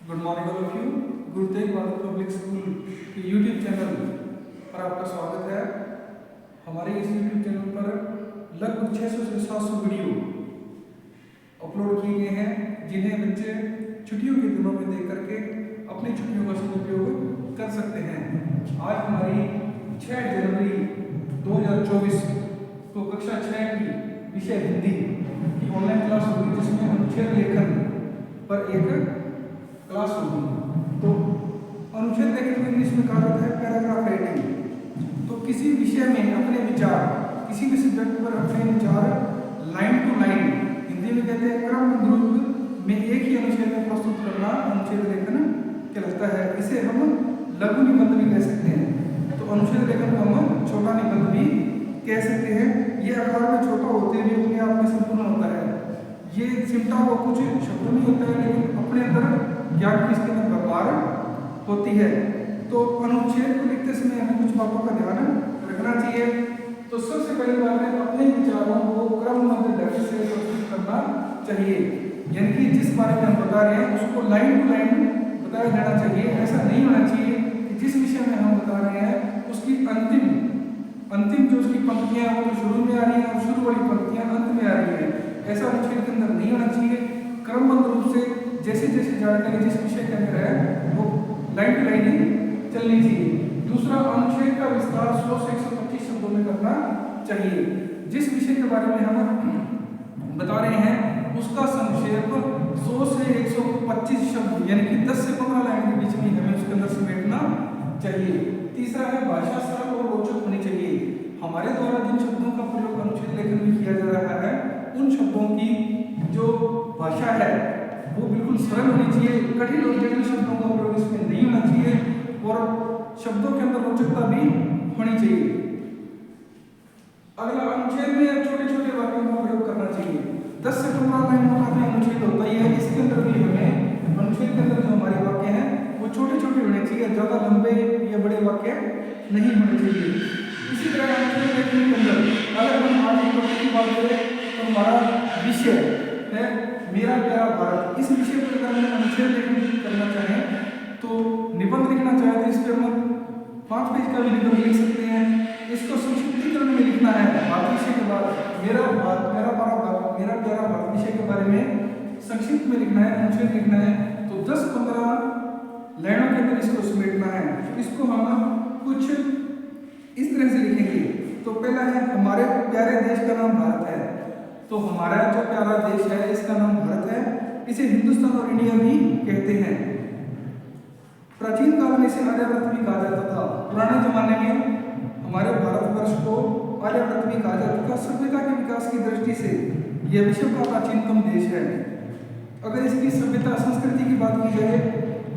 Good morning all of you. Guru Tegh Bahadur public school के YouTube channel पर आपका स्वागत है। हमारे इस यूट्यूब चैनल पर लगभग 600 से 700 वीडियो अपलोड किए गए हैं, जिन्हें बच्चे छुट्टियों के दिनों में देख करके अपनी छुट्टियों का सदुपयोग कर सकते हैं। आज हमारी 6 जनवरी 2024 को कक्षा 6 की विषय हिंदी की ऑनलाइन क्लास होगी, जिसमें अनुच्छेद लेखन पर एक क्लास होगी। तो अनुच्छेद लेखन को इंग्लिश में कहा जाता है पैराग्राफ राइटिंग। तो किसी विषय में अपने विचार, किसी भी सब्जेक्ट पर अपने विचार लाइन टू लाइन, हिंदी में कहते हैं क्रमबद्ध रूप में एक ही अनुच्छेद में प्रस्तुत करना अनुच्छेद लेखन कहलाता है। इसे हम लघु निबंध भी कह सकते हैं। तो अनुच्छेद लेखन को हम छोटा निबंध भी कह सकते हैं। ये आकार में छोटा होते हुए अपने आप में संपूर्ण होता है। ये सिमटा हुआ कुछ शब्दों में होता है, लेकिन अपने अंदर ज्ञान की इसके अंदर व्यवहार होती है। तो अनुच्छेद को लिखते समय हमें कुछ बातों का ध्यान रखना चाहिए। तो सबसे पहली बात है, अपने विचारों को क्रमबद्ध ढंग से प्रस्तुत करना चाहिए। यानी कि जिस बारे में हम बता रहे हैं उसको लाइन टू लाइन बताया जाना चाहिए। ऐसा नहीं होना चाहिए कि जिस विषय में हम बता रहे हैं उसकी अंतिम जो उसकी पंक्तियां हैं वो तो शुरू में आ रही हैं और शुरू वाली पंक्तियां अंत में आ रही हैं। ऐसा अनुच्छेद के अंदर नहीं होना चाहिए। क्रमबद्ध रूप से जैसे जैसे जानकारी जिस विषय के अंदर है वो लाइन टू लाइन ही चलनी चाहिए। दूसरा, अनुच्छेद का विस्तार 100 से 125 शब्दों में करना चाहिए। जिस विषय के बारे में हम बता रहे हैं उसका संक्षेप 100 से 125 शब्द यानी कि 10 से 15 लाइन के बीच में हमें उसके अंदर समेटना चाहिए। तीसरा है, भाषा सरल और रोचक होनी चाहिए। हमारे द्वारा जिन शब्दों का प्रयोग अनुच्छेद लेखन में किया जा रहा है उन शब्दों की जो भाषा है वो बिल्कुल सरल होनी चाहिए। कठिन और जटिल शब्दों का प्रयोग इसमें नहीं होना चाहिए और शब्दों के अंदर रोचकता भी होनी चाहिए। अगला, अनुच्छेद में छोटे छोटे वाक्यों का प्रयोग करना चाहिए। 10 से 15 लाइनों का तो अनुच्छेद होता ही है। इसके अंदर भी हमें अनुच्छेद के अंदर जो हमारे वाक्य हैं वो छोटे छोटे होने चाहिए, ज्यादा लंबे या बड़े वाक्य नहीं होने चाहिए। इसी तरह अनुच्छेद लेखन के अंदर अगर हम आज एक टॉपिक की बात करें तो हमारा विषय है मेरा प्यारा भारत। इस विषय पर अगर हम अनुच्छेद लेखन करना चाहें तो निबंध लिखना चाहें तो इस पर हम 5 पेज का भी निबंध लिख सकते हैं। इसको संक्षिप्तीकरण में लिखना है। भारत विषय के बाद मेरा प्यारा भारत विषय के बारे में संक्षिप्त में लिखना है, अनुच्छेद लिखना है। तो 10-15 लाइनों के अंदर इसको समेटना है। इसको हम कुछ इस तरह से लिखेंगे। तो पहला है, हमारे प्यारे देश का नाम भारत है। तो हमारा जो प्यारा देश है इसका नाम भारत है। इसे हिंदुस्तान और इंडिया भी कहते हैं। प्राचीन काल में इसे आर्यावर्त भी कहा जाता था। पुराने जमाने में हमारे भारतवर्ष को आर्यावर्त भी कहा जाता था। सभ्यता के विकास की दृष्टि से यह विश्व का प्राचीनतम देश है। अगर इसकी सभ्यता संस्कृति की बात की जाए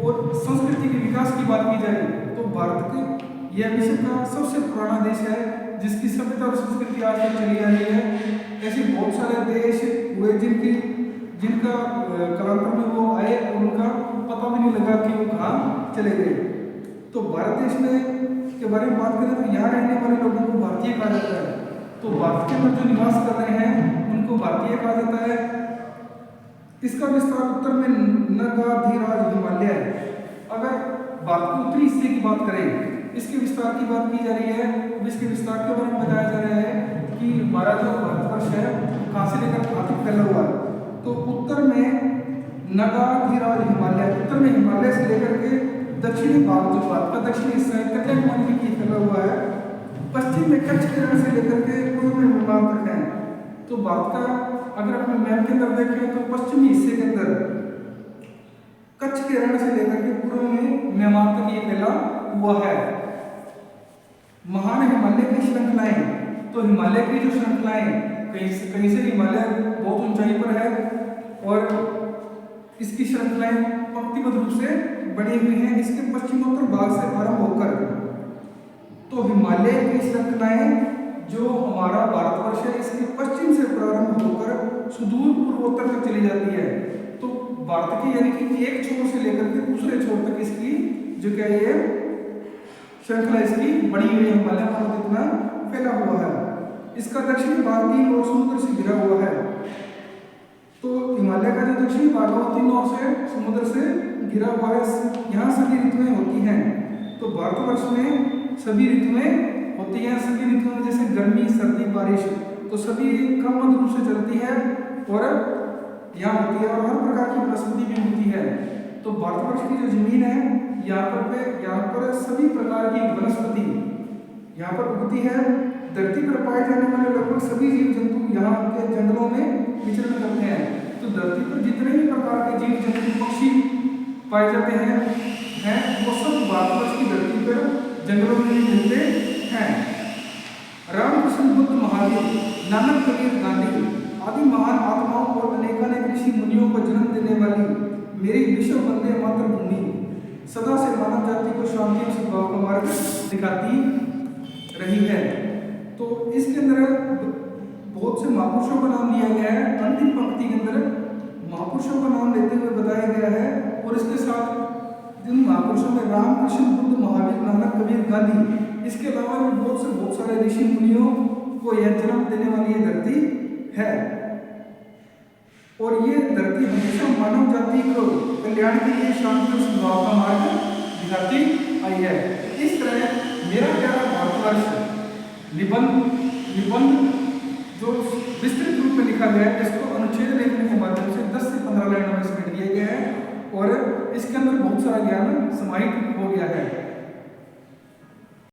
और संस्कृति के विकास की बात की जाए तो भारत के यह विश्व का सबसे पुराना देश है, जिसकी सभ्यता और संस्कृति आज तक चली आ रही है। ऐसे बहुत सारे देश हुए जिनका कालांतर में वो आए और उनका पता भी नहीं लगा कि वो कहाँ चले गए। तो भारत देश में के बारे में बात करें तो यहाँ रहने वाले लोगों को भारतीय कहा जाता है। तो भारत के अंदर जो निवास कर रहे हैं उनको भारतीय कहा जाता है। इसका विस्तार उत्तर में नगाधिराज हिमालय है। अगर भारत के उत्तरी हिस्से की बात करें, इसके विस्तार की बात की जा रही है। इसके विस्तार के बारे में बताया जा रहा है कि हमारा जो भारतवर्ष है कहाँ से लेकर कहाँ तक फैला हुआ है। तो उत्तर में नगाधिराज हिमालय, उत्तर में हिमालय से लेकर के दक्षिणी भाग जो भारत का दक्षिणी हिस्सा है कन्याकुमारी की फैला हुआ है। पश्चिम में कच्छ के रण से लेकर के पूर्व में हिमालय तक है। तो भारत का अगर अपने मैप के अंदर देखें तो पश्चिमी हिस्से के अंदर कच्छ के रण से लेकर के पूर्व में म्यांमार तक ये फैला हुआ है। महान हिमालय की श्रृंखलाएं, तो हिमालय की जो श्रृंखलाएं कहीं से हिमालय बहुत ऊंचाई पर है और इसकी श्रृंखलाएं पंक्तिबद्ध रूप से बनी हुई हैं। इसके पश्चिमोत्तर भाग से आरंभ होकर तो हिमालय की श्रृंखलाएं जो हमारा भारतवर्ष है इसके पश्चिम से प्रारंभ होकर सुदूर पूर्वोत्तर तक चली जाती है। तो भारत की यानी कि एक छोर से लेकर के दूसरे छोर तक इसकी जो क्या ये श्रृंखला इसकी बनी हुई है। हिमालय पर्वत इतना फैला हुआ है। इसका दक्षिणी भाग 3 ओर समुद्र से घिरा हुआ है। तो हिमालय का जो दक्षिणी भाग है 3 ओर से समुद्र से घिरा हुआ है, यहाँ सभी ऋतुएं होती हैं। तो भारतवर्ष में सभी ऋतुएं होती हैं। सभी ऋतुओं में जैसे गर्मी, सर्दी, बारिश, तो सभी क्रमबद्ध रूप से चलती है और यहाँ होती है, और हर प्रकार की वनस्पति भी होती है। तो भारतवर्ष की जो जमीन है, यहाँ पर सभी प्रकार की वनस्पति यहाँ पर उगती है। धरती पर पाए जाने वाले लगभग सभी जीव जंतु यहाँ के जंगलों में विचरण करते हैं। तो धरती पर जितने भी प्रकार के जीव जंतु, पक्षी पाए जाते हैं वो सब भारतवर्ष की धरती पर जंगलों में भी मिलते हैं। रामकृष्ण, बुद्ध, महावीर, नानक, कबीर, गांधी आदि महान आत्माओं और अनेकानेक ऋषि मुनियों को जन्म देने वाली मेरी विश्व वंदे मातृभूमि सदा से मानव जाति को शांति और सद्भाव का मार्ग दिखाती रही है। तो इसके अंदर बहुत से महापुरुषों का नाम लिया गया है। अंतिम पंक्ति के अंदर महापुरुषों का नाम लेते हुए बताया गया है, और इसके साथ जिन महापुरुषों में रामकृष्ण, बुद्ध, महावीर, नानक, कबीर, गांधी, इसके अलावा भी बहुत सारे ऋषि मुनियों को यह जन्म देने वाली ये धरती है। और ये धरती हमेशा मानव जाति को कल्याण के लिए शांति और सद्भाव का मार्ग दिखाती आई है। इस तरह मेरा प्यारा भारतवर्ष निबंध जो विस्तृत रूप में लिखा गया है, इसको अनुच्छेद लेखन के माध्यम से 10 से 15 लाइनों में समेट दिया गया है, और इसके अंदर बहुत सारा ज्ञान समाहित हो गया है।